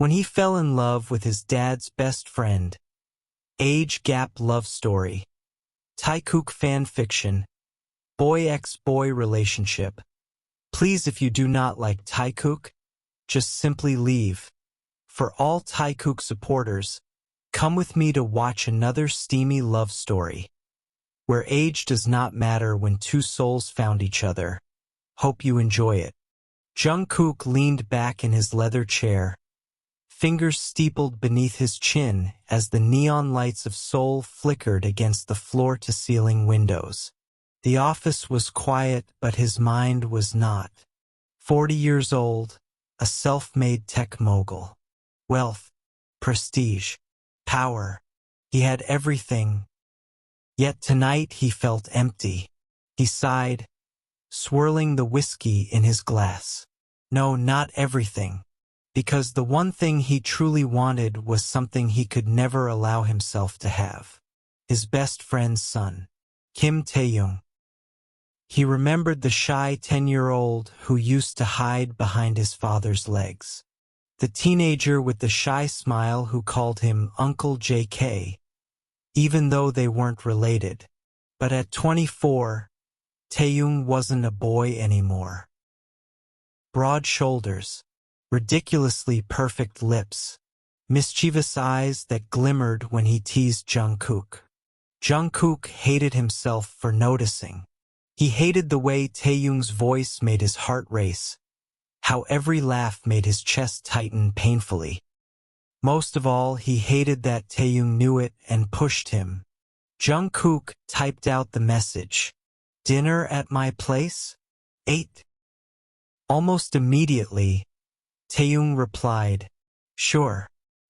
When he fell in love with his dad's best friend. Age gap love story. Taekook fan fiction. Boy x boy relationship. Please, if you do not like Taekook, just simply leave. For all Taekook supporters, come with me to watch another steamy love story, where age does not matter when two souls found each other. Hope you enjoy it. Jungkook leaned back in his leather chair, fingers steepled beneath his chin as the neon lights of Seoul flickered against the floor-to-ceiling windows. The office was quiet, but his mind was not. 40 years old, a self-made tech mogul. Wealth, prestige, power. He had everything. Yet tonight he felt empty. He sighed, swirling the whiskey in his glass. No, not everything. Because the one thing he truly wanted was something he could never allow himself to have. His best friend's son, Kim Taehyung. He remembered the shy 10-year-old who used to hide behind his father's legs. The teenager with the shy smile who called him Uncle JK, even though they weren't related. But at 24, Taehyung wasn't a boy anymore. Broad shoulders, ridiculously perfect lips, mischievous eyes that glimmered when he teased Jungkook. Jungkook hated himself for noticing. He hated the way Taehyung's voice made his heart race, how every laugh made his chest tighten painfully. Most of all, he hated that Taehyung knew it and pushed him. Jungkook typed out the message. Dinner at my place? 8. Almost immediately, Taehyung replied, Sure,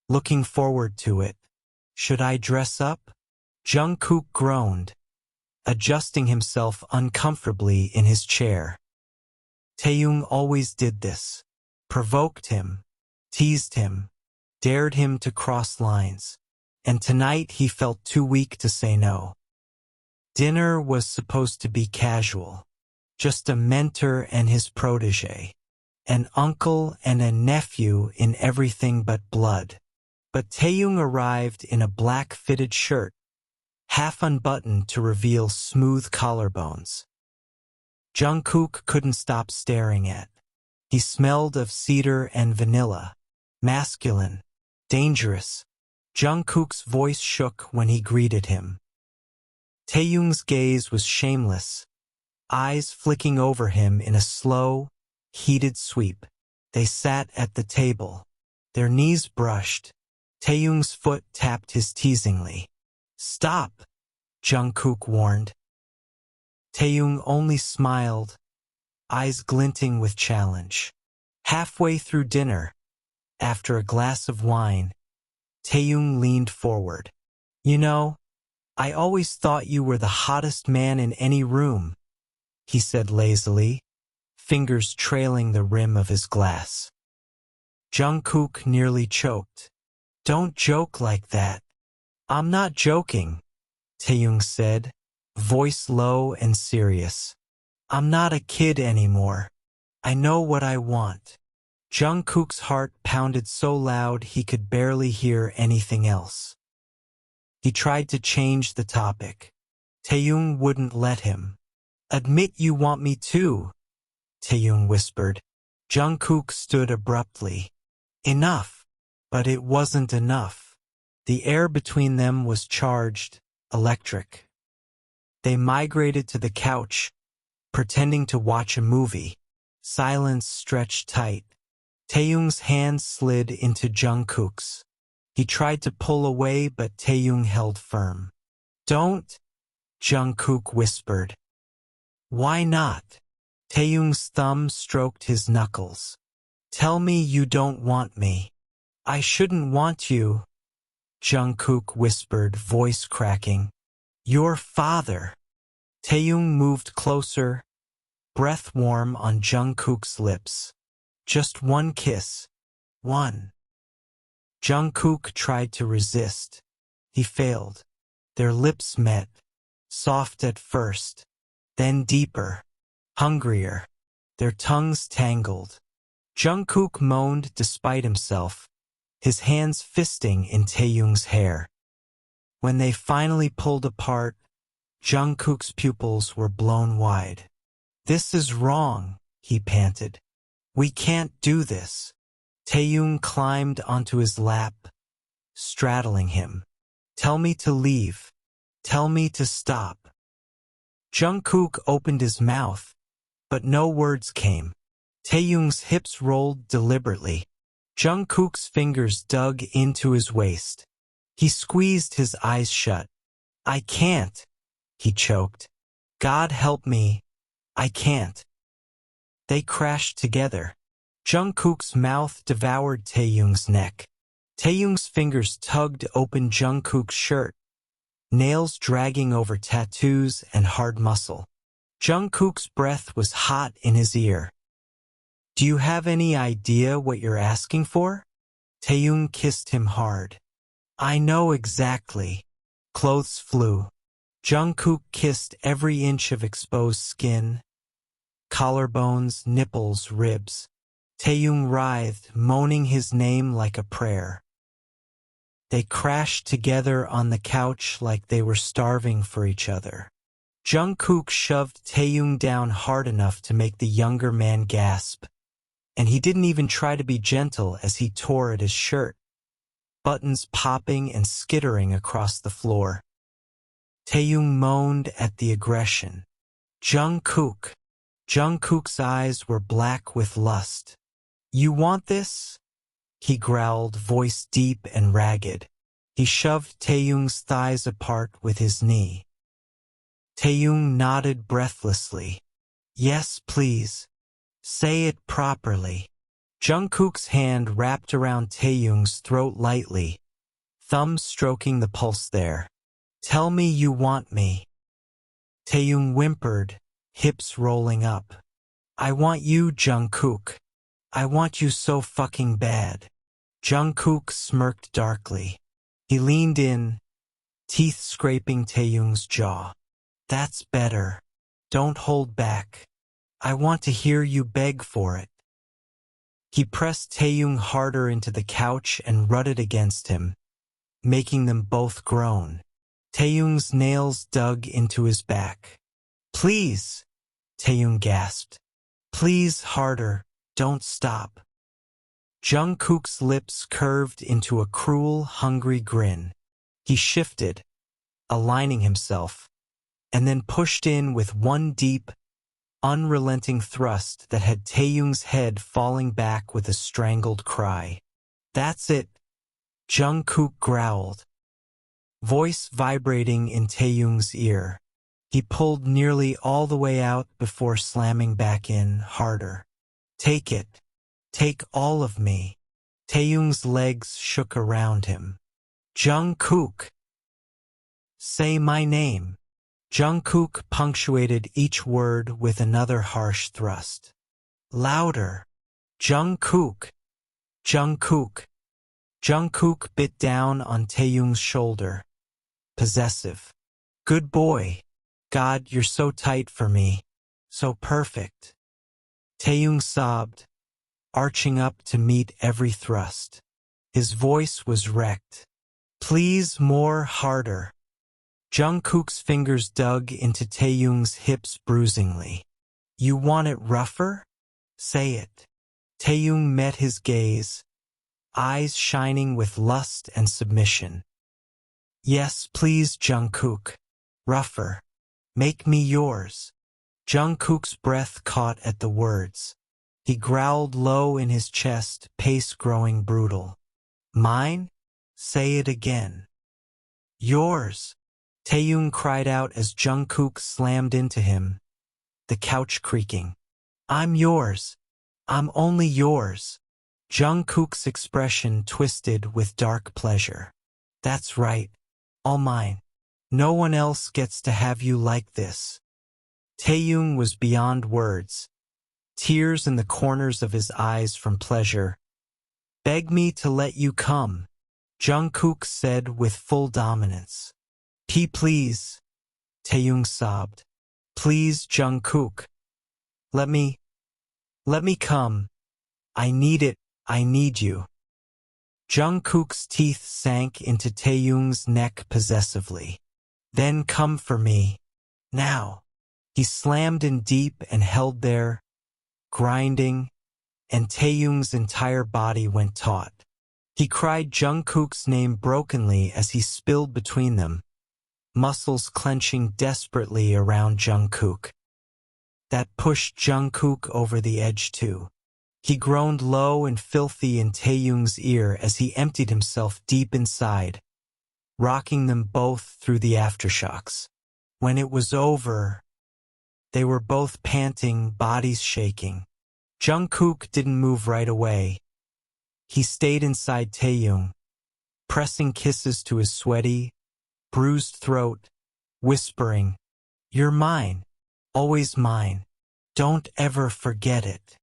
looking forward to it. Should I dress up? Jungkook groaned, adjusting himself uncomfortably in his chair. Taehyung always did this. Provoked him, teased him, dared him to cross lines. And tonight he felt too weak to say no. Dinner was supposed to be casual. Just a mentor and his protege. An uncle and a nephew in everything but blood. But Taehyung arrived in a black fitted shirt, half unbuttoned to reveal smooth collarbones. Jungkook couldn't stop staring at. He smelled of cedar and vanilla. Masculine. Dangerous. Jungkook's voice shook when he greeted him. Taehyung's gaze was shameless, eyes flicking over him in a slow, heated sweep. They sat at the table, their knees brushed. Taehyung's foot tapped his teasingly. Stop, Jungkook warned. Taehyung only smiled, eyes glinting with challenge. Halfway through dinner, after a glass of wine, Taehyung leaned forward. You know, I always thought you were the hottest man in any room, he said lazily, fingers trailing the rim of his glass. Jungkook nearly choked. Don't joke like that. I'm not joking, Taehyung said, voice low and serious. I'm not a kid anymore. I know what I want. Jungkook's heart pounded so loud he could barely hear anything else. He tried to change the topic. Taehyung wouldn't let him. Admit you want me too, Taehyung whispered. Jungkook stood abruptly. Enough. But it wasn't enough. The air between them was charged, electric. They migrated to the couch, pretending to watch a movie. Silence stretched tight. Taehyung's hand slid into Jungkook's. He tried to pull away, but Taehyung held firm. Don't, Jungkook whispered. Why not? Taehyung's thumb stroked his knuckles. Tell me you don't want me. I shouldn't want you, Jungkook whispered, voice cracking. Your father. Taehyung moved closer, breath warm on Jungkook's lips. Just one kiss. One. Jungkook tried to resist. He failed. Their lips met, soft at first, then deeper, hungrier. Their tongues tangled. Jungkook moaned despite himself, his hands fisting in Taehyung's hair. When they finally pulled apart, Jungkook's pupils were blown wide. "This is wrong," he panted. "We can't do this." Taehyung climbed onto his lap, straddling him. "Tell me to leave. Tell me to stop." Jungkook opened his mouth, but no words came. Taehyung's hips rolled deliberately. Jungkook's fingers dug into his waist. He squeezed his eyes shut. "I can't," he choked. "God help me, I can't." They crashed together. Jungkook's mouth devoured Taehyung's neck. Taehyung's fingers tugged open Jungkook's shirt, nails dragging over tattoos and hard muscle. Jungkook's breath was hot in his ear. "Do you have any idea what you're asking for?" Taehyung kissed him hard. "I know exactly." Clothes flew. Jungkook kissed every inch of exposed skin, collarbones, nipples, ribs. Taehyung writhed, moaning his name like a prayer. They crashed together on the couch like they were starving for each other. Jungkook shoved Taehyung down hard enough to make the younger man gasp, and he didn't even try to be gentle as he tore at his shirt, buttons popping and skittering across the floor. Taehyung moaned at the aggression. "Jungkook." Jungkook's eyes were black with lust. "You want this?" he growled, voice deep and ragged. He shoved Taehyung's thighs apart with his knee. Taehyung nodded breathlessly. "Yes, please. Say it properly." Jungkook's hand wrapped around Taehyung's throat lightly, thumb stroking the pulse there. "Tell me you want me." Taehyung whimpered, hips rolling up. "I want you, Jungkook. I want you so fucking bad." Jungkook smirked darkly. He leaned in, teeth scraping Taehyung's jaw. "That's better. Don't hold back. I want to hear you beg for it." He pressed Taehyung harder into the couch and rutted against him, making them both groan. Taehyung's nails dug into his back. "Please," Taehyung gasped. "Please, harder, don't stop." Jungkook's lips curved into a cruel, hungry grin. He shifted, aligning himself, and then pushed in with one deep, unrelenting thrust that had Taehyung's head falling back with a strangled cry. "That's it," Jungkook growled, voice vibrating in Taehyung's ear. He pulled nearly all the way out before slamming back in harder. "Take it. Take all of me." Taehyung's legs shook around him. "Jungkook." "Say my name." Jungkook punctuated each word with another harsh thrust. "Louder." "Jungkook. Jungkook." Jungkook bit down on Taehyung's shoulder. Possessive. "Good boy. God, you're so tight for me. So perfect." Taehyung sobbed, arching up to meet every thrust. His voice was wrecked. "Please, more, harder." Jungkook's fingers dug into Taehyung's hips bruisingly. "You want it rougher? Say it." Taehyung met his gaze, eyes shining with lust and submission. "Yes, please, Jungkook. Rougher. Make me yours." Jungkook's breath caught at the words. He growled low in his chest, pace growing brutal. "Mine? Say it again." "Yours," Taehyung cried out as Jungkook slammed into him, the couch creaking. "I'm yours. I'm only yours." Jungkook's expression twisted with dark pleasure. "That's right. All mine. No one else gets to have you like this." Taehyung was beyond words, tears in the corners of his eyes from pleasure. "Beg me to let you come," Jungkook said with full dominance. Please," Taehyung sobbed. "Please, Jungkook. Let me come. I need it, I need you." Jungkook's teeth sank into Taehyung's neck possessively. Then come for me. Now. He slammed in deep and held there, grinding, and Taehyung's entire body went taut. He cried Jungkook's name brokenly as he spilled between them, muscles clenching desperately around Jungkook. That pushed Jungkook over the edge too. He groaned low and filthy in Taehyung's ear as he emptied himself deep inside, rocking them both through the aftershocks. When it was over, they were both panting, bodies shaking. Jungkook didn't move right away. He stayed inside Taehyung, pressing kisses to his sweaty, bruised throat, whispering, "You're mine, always mine. Don't ever forget it."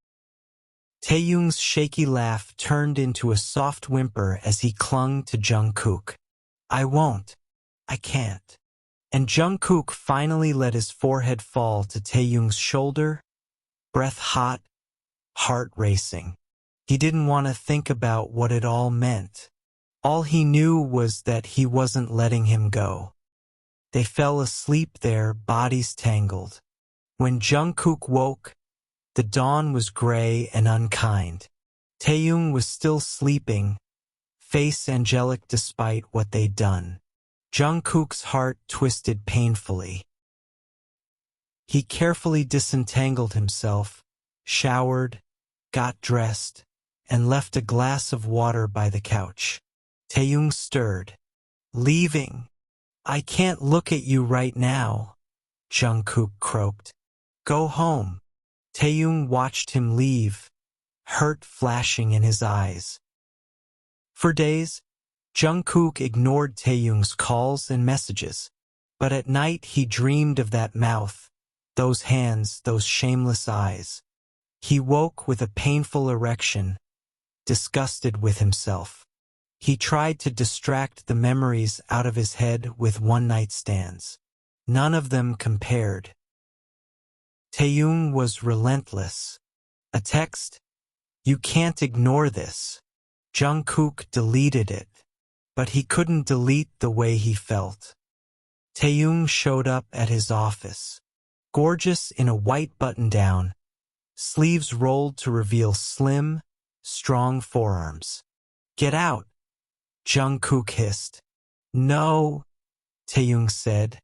Taehyung's shaky laugh turned into a soft whimper as he clung to Jungkook. "I won't. I can't." And Jungkook finally let his forehead fall to Taehyung's shoulder, breath hot, heart racing. He didn't want to think about what it all meant. All he knew was that he wasn't letting him go. They fell asleep there, bodies tangled. When Jungkook woke, the dawn was gray and unkind. Taehyung was still sleeping, face angelic despite what they'd done. Jungkook's heart twisted painfully. He carefully disentangled himself, showered, got dressed, and left a glass of water by the couch. Taehyung stirred. "Leaving? I can't look at you right now," Jungkook croaked. "Go home." Taehyung watched him leave, hurt flashing in his eyes. For days, Jungkook ignored Taehyung's calls and messages, but at night he dreamed of that mouth, those hands, those shameless eyes. He woke with a painful erection, disgusted with himself. He tried to distract the memories out of his head with one-night stands. None of them compared. Taehyung was relentless. A text, "You can't ignore this." Jungkook deleted it, but he couldn't delete the way he felt. Taehyung showed up at his office, gorgeous in a white button-down, sleeves rolled to reveal slim, strong forearms. "Get out," Jungkook hissed. "No," Taehyung said,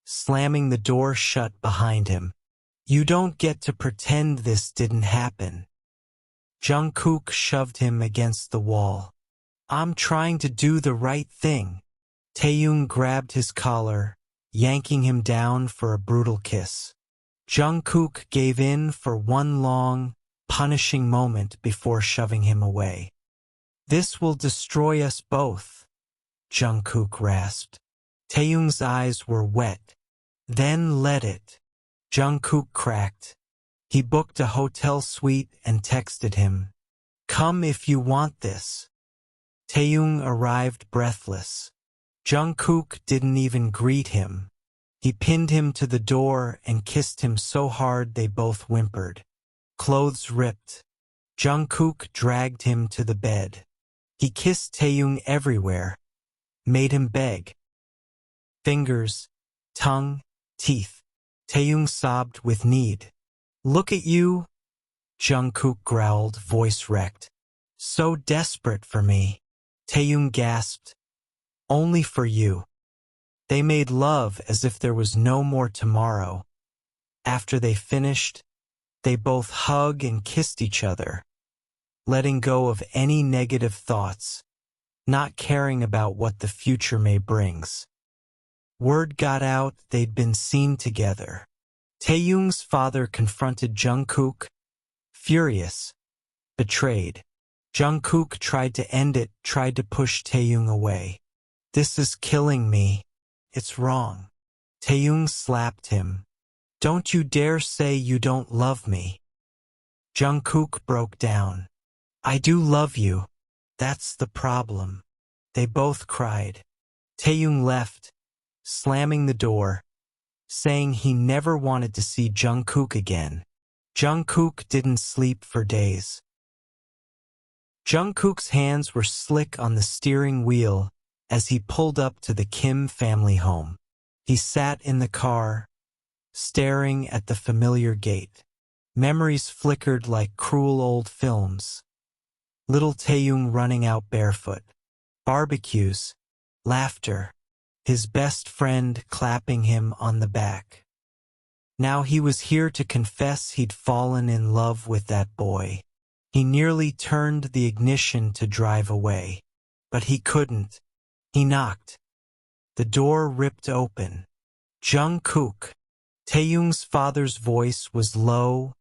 slamming the door shut behind him. "You don't get to pretend this didn't happen." Jungkook shoved him against the wall. "I'm trying to do the right thing." Taehyung grabbed his collar, yanking him down for a brutal kiss. Jungkook gave in for one long, punishing moment before shoving him away. "This will destroy us both," Jungkook rasped. Taehyung's eyes were wet. "Then let it." Jungkook cracked. He booked a hotel suite and texted him, "Come if you want this." Taehyung arrived breathless. Jungkook didn't even greet him. He pinned him to the door and kissed him so hard they both whimpered. Clothes ripped. Jungkook dragged him to the bed. He kissed Taehyung everywhere, made him beg. Fingers, tongue, teeth. Taehyung sobbed with need. "Look at you," Jungkook growled, voice wrecked. "So desperate for me." Taehyung gasped. "Only for you." They made love as if there was no more tomorrow. After they finished, they both hugged and kissed each other, letting go of any negative thoughts, not caring about what the future may bring. Word got out they'd been seen together. Taehyung's father confronted Jungkook, furious, betrayed. Jungkook tried to end it, tried to push Taehyung away. "This is killing me. It's wrong." Taehyung slapped him. "Don't you dare say you don't love me." Jungkook broke down. "I do love you. That's the problem." They both cried. Taehyung left, slamming the door, saying he never wanted to see Jungkook again. Jungkook didn't sleep for days. Jungkook's hands were slick on the steering wheel as he pulled up to the Kim family home. He sat in the car, staring at the familiar gate. Memories flickered like cruel old films. Little Taehyung running out barefoot. Barbecues. Laughter. His best friend clapping him on the back. Now he was here to confess he'd fallen in love with that boy. He nearly turned the ignition to drive away. But he couldn't. He knocked. The door ripped open. Jungkook. Taehyung's father's voice was low,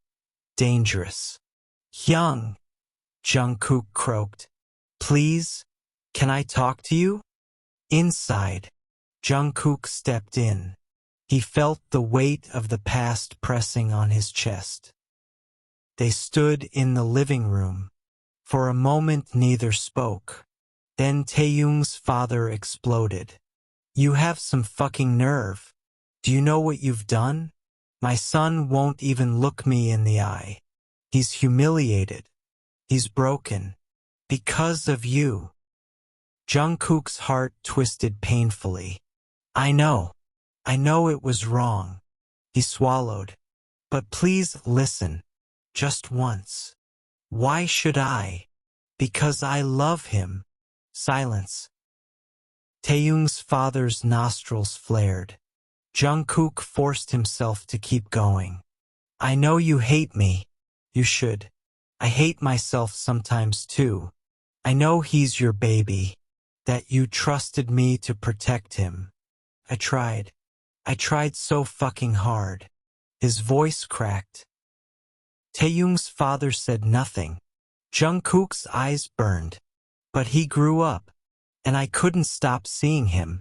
dangerous. Hyung. Jungkook croaked. Please, can I talk to you? Inside. Jungkook stepped in. He felt the weight of the past pressing on his chest. They stood in the living room. For a moment neither spoke. Then Taehyung's father exploded. You have some fucking nerve. Do you know what you've done? My son won't even look me in the eye. He's humiliated. He's broken. Because of you. Jungkook's heart twisted painfully. I know it was wrong. He swallowed. But please listen. Just once. Why should I? Because I love him. Silence. Taehyung's father's nostrils flared. Jungkook forced himself to keep going. I know you hate me. You should. I hate myself sometimes too. I know he's your baby. That you trusted me to protect him. I tried. I tried so fucking hard. His voice cracked. Taehyung's father said nothing. Jungkook's eyes burned. But he grew up. And I couldn't stop seeing him.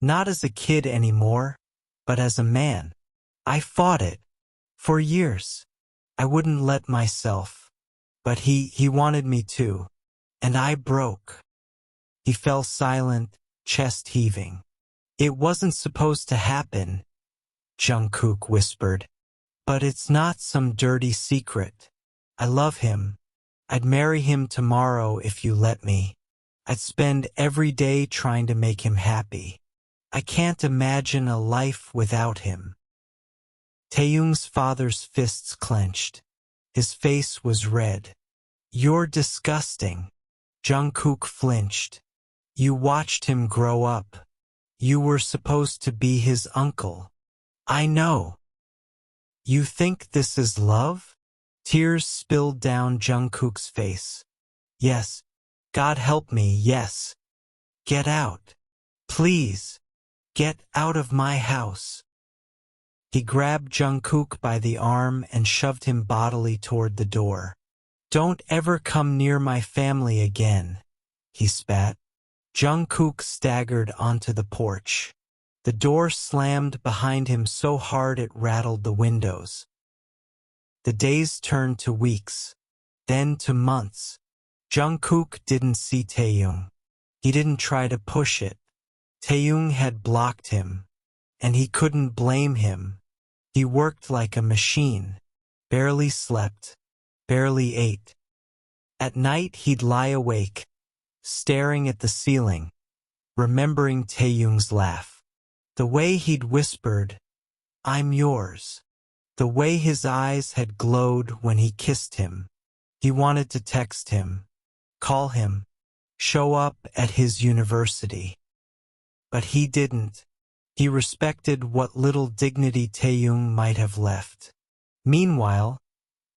Not as a kid anymore, but as a man. I fought it. For years. I wouldn't let myself. But he wanted me to. And I broke. He fell silent, chest heaving. It wasn't supposed to happen, Jungkook whispered. But it's not some dirty secret. I love him. I'd marry him tomorrow if you let me. I'd spend every day trying to make him happy. I can't imagine a life without him. Taehyung's father's fists clenched. His face was red. You're disgusting. Jungkook flinched. You watched him grow up. You were supposed to be his uncle. I know. You think this is love? Tears spilled down Jungkook's face. Yes. God help me, yes. Get out. Please. Get out of my house. He grabbed Jungkook by the arm and shoved him bodily toward the door. Don't ever come near my family again, he spat. Jungkook staggered onto the porch. The door slammed behind him so hard it rattled the windows. The days turned to weeks, then to months. Jungkook didn't see Taehyung. He didn't try to push it. Taehyung had blocked him, and he couldn't blame him. He worked like a machine, barely slept, barely ate. At night he'd lie awake, staring at the ceiling, remembering Taehyung's laugh. The way he'd whispered, I'm yours. The way his eyes had glowed when he kissed him. He wanted to text him, call him, show up at his university. But he didn't. He respected what little dignity Taehyung might have left. Meanwhile,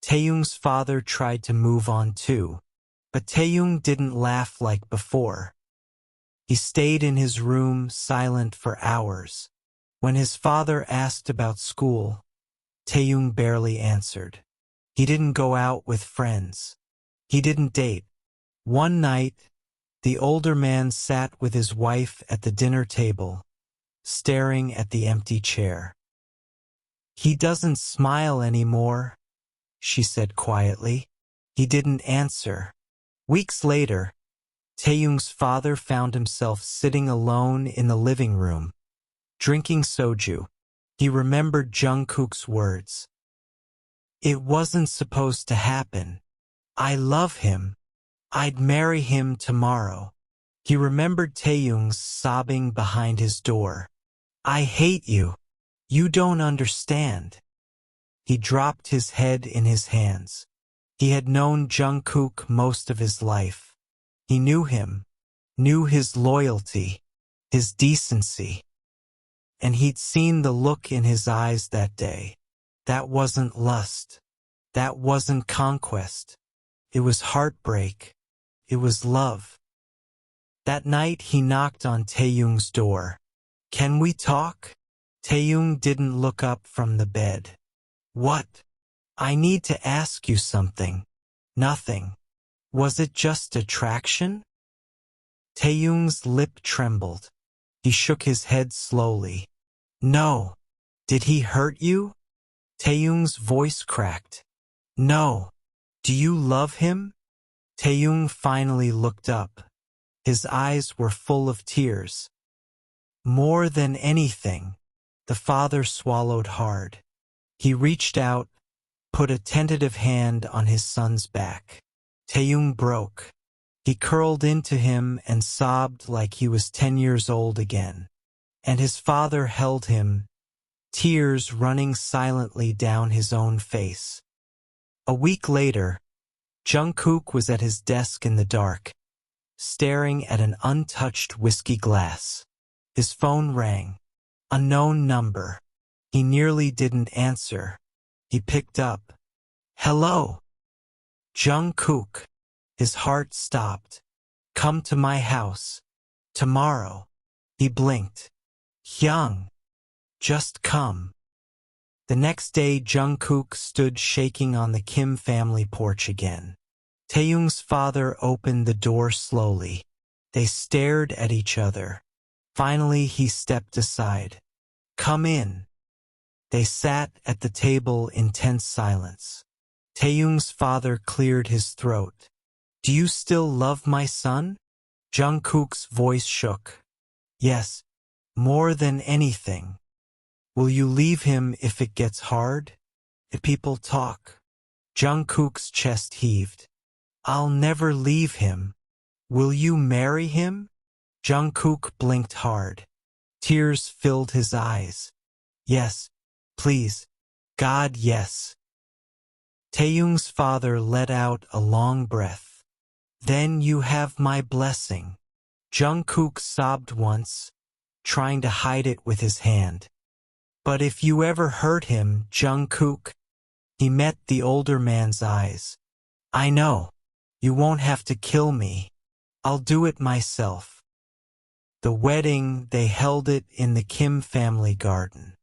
Taehyung's father tried to move on too, but Taehyung didn't laugh like before. He stayed in his room silent for hours. When his father asked about school, Taehyung barely answered. He didn't go out with friends. He didn't date. One night, the older man sat with his wife at the dinner table, staring at the empty chair. He doesn't smile anymore, she said quietly. He didn't answer. Weeks later, Taehyung's father found himself sitting alone in the living room, drinking soju. He remembered Jungkook's words. It wasn't supposed to happen. I love him. I'd marry him tomorrow. He remembered Taehyung's sobbing behind his door. I hate you. You don't understand. He dropped his head in his hands. He had known Jungkook most of his life. He knew him, knew his loyalty, his decency. And he'd seen the look in his eyes that day. That wasn't lust. That wasn't conquest. It was heartbreak. It was love. That night he knocked on Taehyung's door. Can we talk? Taehyung didn't look up from the bed. What? I need to ask you something. Nothing. Was it just attraction? Taehyung's lip trembled. He shook his head slowly. No. Did he hurt you? Taehyung's voice cracked. No. Do you love him? Taehyung finally looked up. His eyes were full of tears. More than anything. The father swallowed hard. He reached out, put a tentative hand on his son's back. Taehyung broke. He curled into him and sobbed like he was 10 years old again. And his father held him, tears running silently down his own face. A week later, Jungkook was at his desk in the dark, staring at an untouched whiskey glass. His phone rang. Unknown number. He nearly didn't answer. He picked up. Hello. Jungkook. His heart stopped. Come to my house. Tomorrow. He blinked. Hyung. Just come. The next day Jungkook stood shaking on the Kim family porch again. Taehyung's father opened the door slowly. They stared at each other. Finally he stepped aside. Come in. They sat at the table in tense silence. Taehyung's father cleared his throat. Do you still love my son? Jungkook's voice shook. Yes, more than anything. Will you leave him if it gets hard? If people talk? Jungkook's chest heaved. I'll never leave him. Will you marry him? Jungkook blinked hard. Tears filled his eyes. Yes, please. God, yes. Taehyung's father let out a long breath. Then you have my blessing. Jungkook sobbed once, trying to hide it with his hand. But if you ever hurt him, Jungkook, he met the older man's eyes. I know. You won't have to kill me. I'll do it myself. The wedding, they held it in the Kim family garden.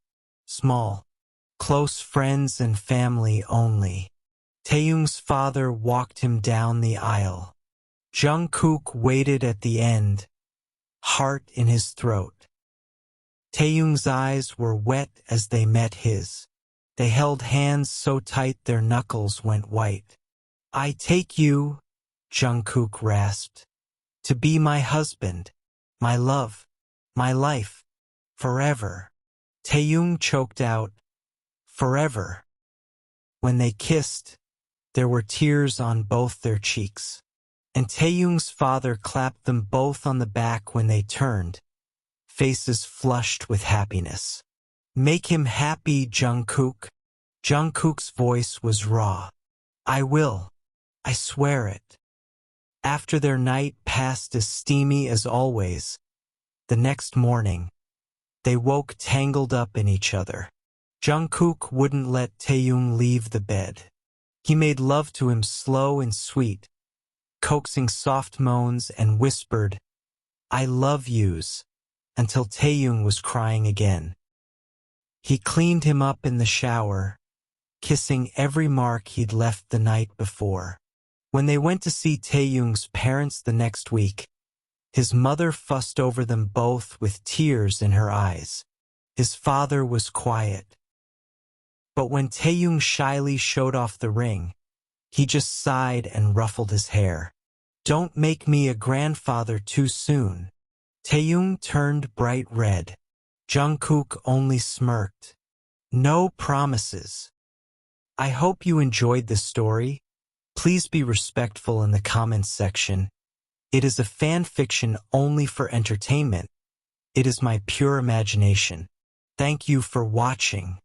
Small, close friends and family only. Taehyung's father walked him down the aisle. Jungkook waited at the end, heart in his throat. Taehyung's eyes were wet as they met his. They held hands so tight their knuckles went white. I take you, Jungkook rasped, to be my husband, my love, my life, forever. Taehyung choked out, forever. When they kissed, there were tears on both their cheeks. And Taehyung's father clapped them both on the back when they turned, faces flushed with happiness. Make him happy, Jungkook. Jungkook's voice was raw. I will. I swear it. After their night passed as steamy as always, the next morning, they woke tangled up in each other. Jungkook wouldn't let Taehyung leave the bed. He made love to him slow and sweet, coaxing soft moans and whispered, I love yous, until Taehyung was crying again. He cleaned him up in the shower, kissing every mark he'd left the night before. When they went to see Taehyung's parents the next week, his mother fussed over them both with tears in her eyes. His father was quiet. But when Taehyung shyly showed off the ring, he just sighed and ruffled his hair. Don't make me a grandfather too soon. Taehyung turned bright red. Jungkook only smirked. No promises. I hope you enjoyed this story. Please be respectful in the comments section. It is a fan fiction only for entertainment. It is my pure imagination. Thank you for watching.